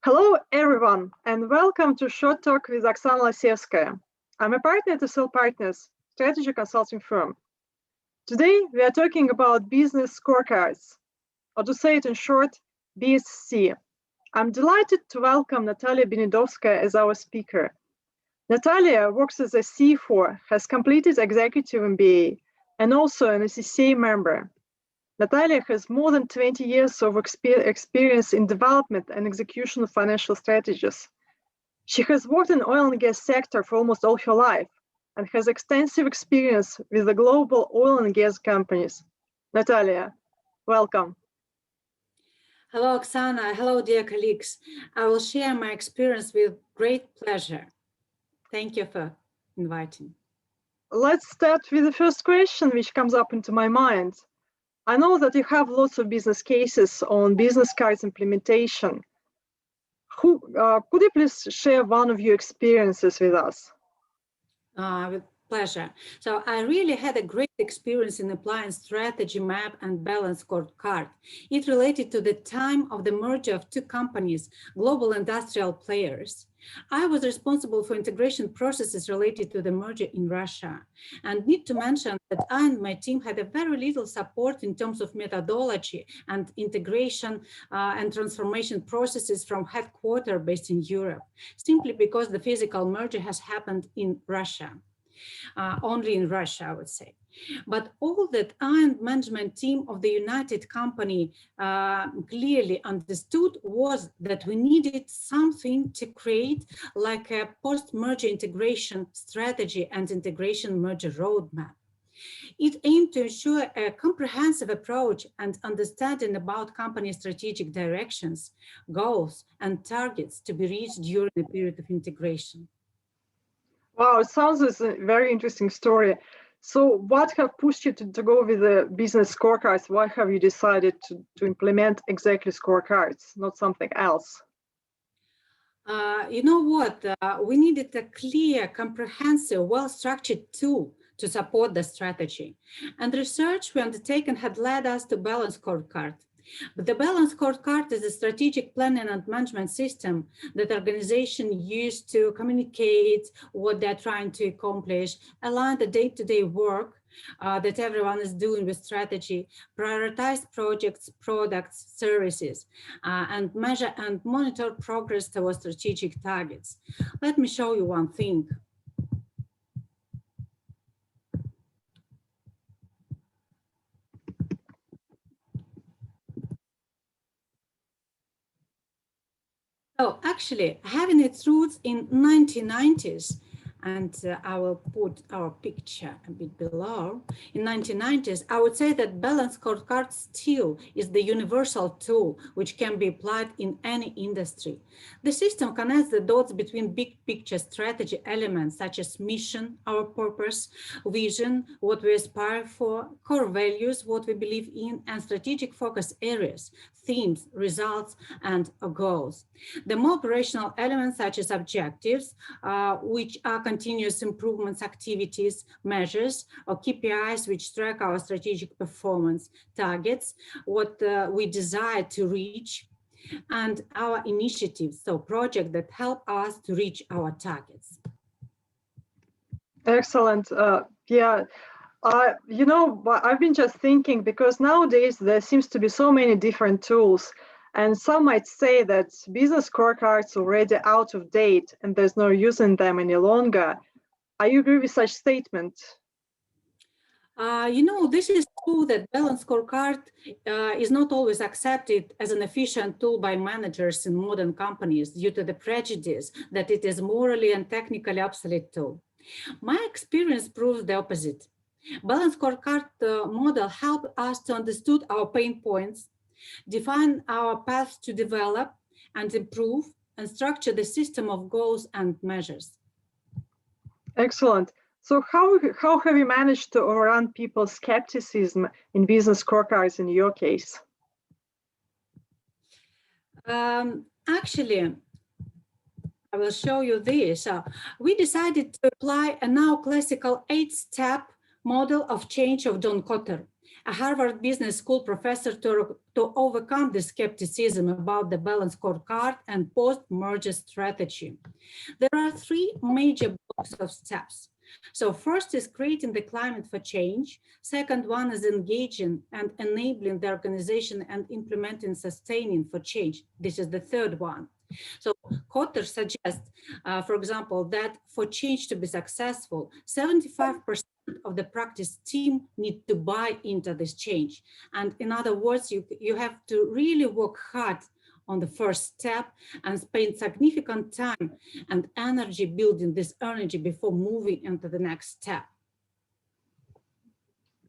Hello, everyone, and welcome to Short Talk with Oxana Losevskaya. I'm a partner at Sell Partners, strategy consulting firm. Today, we are talking about business scorecards, or to say it in short, BSC. I'm delighted to welcome Natalia Benidovskaya as our speaker. Natalia works as a C4, has completed Executive MBA, and also an FCCA member. Natalia has more than 20 years of experience in development and execution of financial strategies. She has worked in the oil and gas sector for almost all her life and has extensive experience with the global oil and gas companies. Natalia, welcome. Hello, Oksana. Hello, dear colleagues. I will share my experience with great pleasure. Thank you for inviting. Let's start with the first question which comes up into my mind. I know that you have lots of business cases on business cards implementation. Could you please share one of your experiences with us? With pleasure. So I really had a great experience in applying strategy map and balance scorecard. It related to the time of the merger of two companies, global industrial players. I was responsible for integration processes related to the merger in Russia. And need to mention that I and my team had a very little support in terms of methodology and integration and transformation processes from headquarters based in Europe, simply because the physical merger has happened in Russia. Only in Russia, I would say. But all that I and management team of the United company clearly understood was that we needed something to create like a post-merger integration strategy and integration merger roadmap. It aimed to ensure a comprehensive approach and understanding about company strategic directions, goals, and targets to be reached during the period of integration. Wow, it sounds as a very interesting story. So what have pushed you to go with the business scorecards? Why have you decided to implement exactly scorecards, not something else? You know what? We needed a clear, comprehensive, well-structured tool to support the strategy. And research we undertaken had led us to balance scorecard. But the balance scorecard is a strategic planning and management system that organizations use to communicate what they're trying to accomplish, align the day-to-day work that everyone is doing with strategy, prioritize projects, products, services, and measure and monitor progress towards strategic targets. Let me show you one thing. So actually, having its roots in 1990s, and I will put our picture a bit below. In 1990s, I would say that balance scorecard still is the universal tool which can be applied in any industry. The system connects the dots between big picture strategy elements such as mission, our purpose, vision, what we aspire for, core values, what we believe in, and strategic focus areas, themes, results, and goals. The more operational elements such as objectives, which are continuous improvements activities, measures, or KPIs which track our strategic performance, targets, what we desire to reach, and our initiatives, so projects that help us to reach our targets. Excellent. You know, I've been just thinking, because nowadays there seems to be so many different tools, and some might say that business scorecards are already out of date and there's no use in them any longer. Are you agree with such statement? You know, this is true that balance scorecard is not always accepted as an efficient tool by managers in modern companies due to the prejudice that it is morally and technically obsolete tool. My experience proves the opposite. Balance scorecard model helped us to understand our pain points, define our path to develop and improve, and structure the system of goals and measures. Excellent. So how have you managed to overrun people's skepticism in business scorecards in your case? Actually, I will show you this. We decided to apply a now classical 8-step model of change of John Kotter. a Harvard Business School professor to overcome the skepticism about the balanced scorecard and post-merger strategy. There are three major blocks of steps. So first is creating the climate for change. Second one is engaging and enabling the organization and implementing sustaining for change. This is the third one. So Kotter suggests, for example, that for change to be successful, 75% of the practice team need to buy into this change. And in other words, you have to really work hard on the first step and spend significant time and energy building this energy before moving into the next step.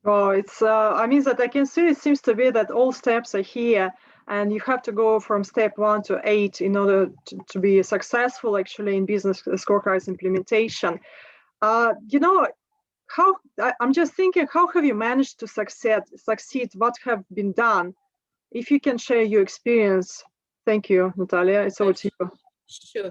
Oh, it's, I mean, that I can see it seems to be that all steps are here and you have to go from step 1 to 8 in order to be successful actually in business scorecards implementation. You know, I'm just thinking, how have you managed to succeed? What have been done? If you can share your experience. Thank you, Natalia. It's over to you.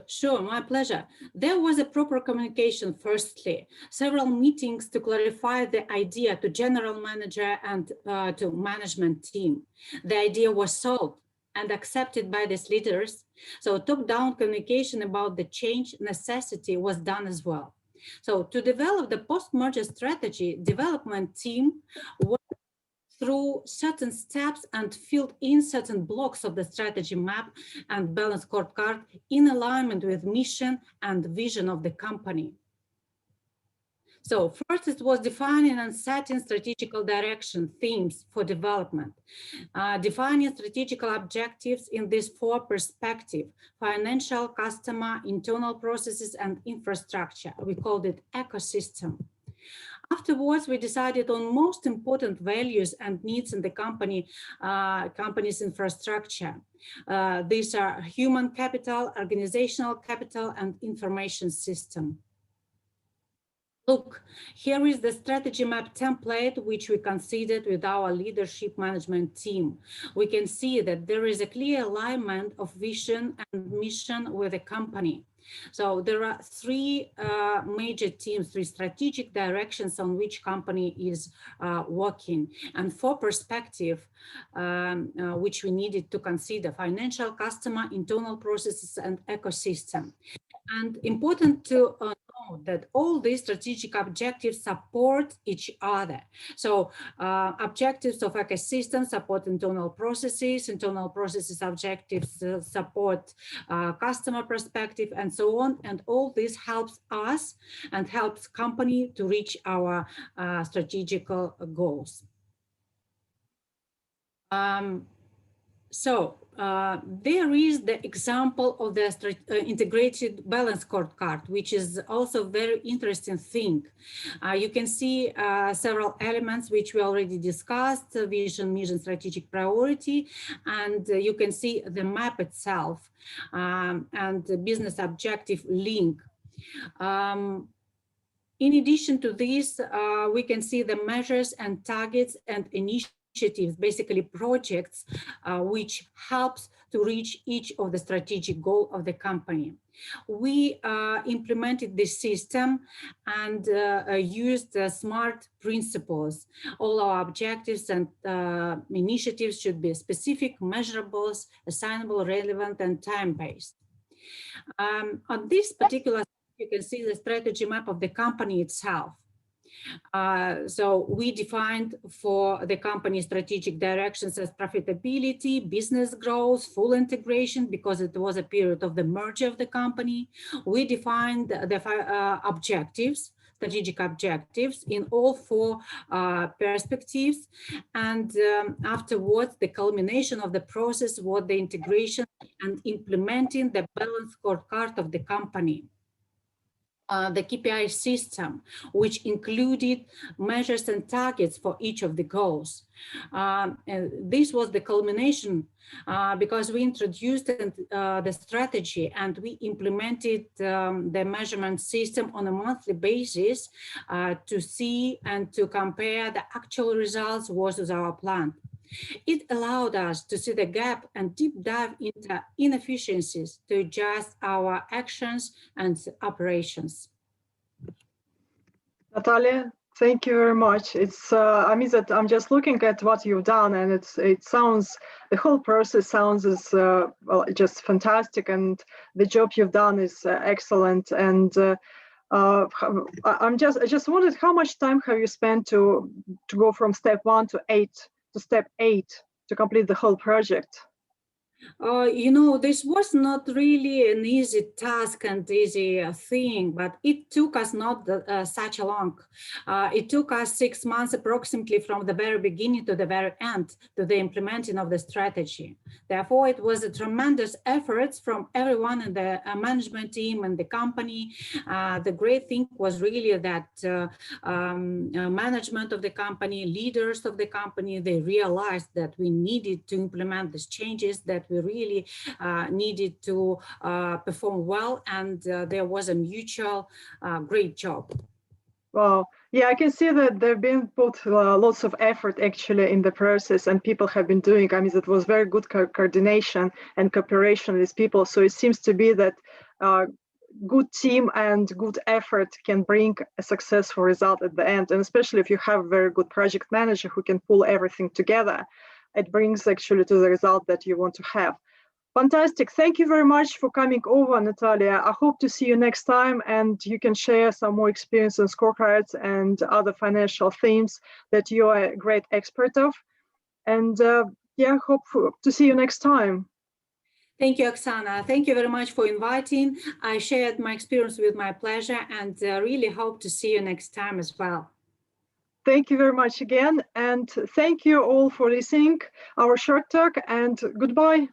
Sure, my pleasure. There was a proper communication, firstly, several meetings to clarify the idea to general manager and to management team. The idea was solved and accepted by these leaders. So top-down communication about the change necessity was done as well. So to develop the post-merger strategy, development team was through certain steps and filled in certain blocks of the strategy map and balanced scorecard in alignment with mission and vision of the company. So first it was defining and setting strategical direction themes for development, defining strategical objectives in these 4 perspectives: financial, customer, internal processes, and infrastructure. We called it ecosystem. Afterwards, we decided on most important values and needs in the company's infrastructure. These are human capital, organizational capital, and information system. Look, here is the strategy map template, which we considered with our leadership management team. We can see that there is a clear alignment of vision and mission with the company. So there are 3 major teams, 3 strategic directions on which company is working, and 4 perspectives which we needed to consider: financial, customer, internal processes, and ecosystem. And important to note that all these strategic objectives support each other. So objectives of ecosystem support internal processes objectives support customer perspective, and so on. And all this helps us and helps company to reach our strategical goals. There is the example of the integrated balance scorecard, which is also a very interesting thing. You can see several elements which we already discussed: vision, mission, strategic priority, and you can see the map itself and the business objective link. In addition to this, we can see the measures and targets and initiatives, basically projects, which helps to reach each of the strategic goal of the company. We implemented this system and used SMART principles. All our objectives and initiatives should be specific, measurable, assignable, relevant, and time-based. On this particular, you can see the strategy map of the company itself. So we defined for the company strategic directions as profitability, business growth, full integration, because it was a period of the merger of the company. We defined the objectives, strategic objectives in all 4 perspectives. And afterwards, the culmination of the process was the integration and implementing the balanced scorecard of the company. The KPI system, which included measures and targets for each of the goals. And this was the culmination because we introduced the strategy and we implemented the measurement system on a monthly basis to see and to compare the actual results versus our plan. It allowed us to see the gap and deep dive into inefficiencies to adjust our actions and operations. Natalia, Thank you very much. It's I mean that I'm just looking at what you've done, and it sounds, the whole process sounds as well, just fantastic, and the job you've done is excellent. And I just wondered, how much time have you spent to go from step 1 to step 8 to complete the whole project? You know, this was not really an easy task and easy thing, but it took us not such a long. It took us 6 months approximately from the very beginning to the very end to the implementing of the strategy. Therefore, it was a tremendous effort from everyone in the management team and the company. The great thing was really that management of the company, leaders of the company, they realized that we needed to implement these changes, that we really needed to perform well, and there was a mutual great job. Wow. Yeah, I can see that there have been put lots of effort actually in the process, and people have been doing, I mean, it was very good coordination and cooperation with people. So it seems to be that good team and good effort can bring a successful result at the end. And especially if you have a very good project manager who can pull everything together, it brings actually to the result that you want to have. Fantastic. Thank you very much for coming over, Natalia. I hope to see you next time, and you can share some more experience on scorecards and other financial themes that you are a great expert of. And yeah, hope to see you next time. Thank you, Oksana. Thank you very much for inviting. I shared my experience with my pleasure, and really hope to see you next time as well. Thank you very much again, and thank you all for listening our short talk, and goodbye.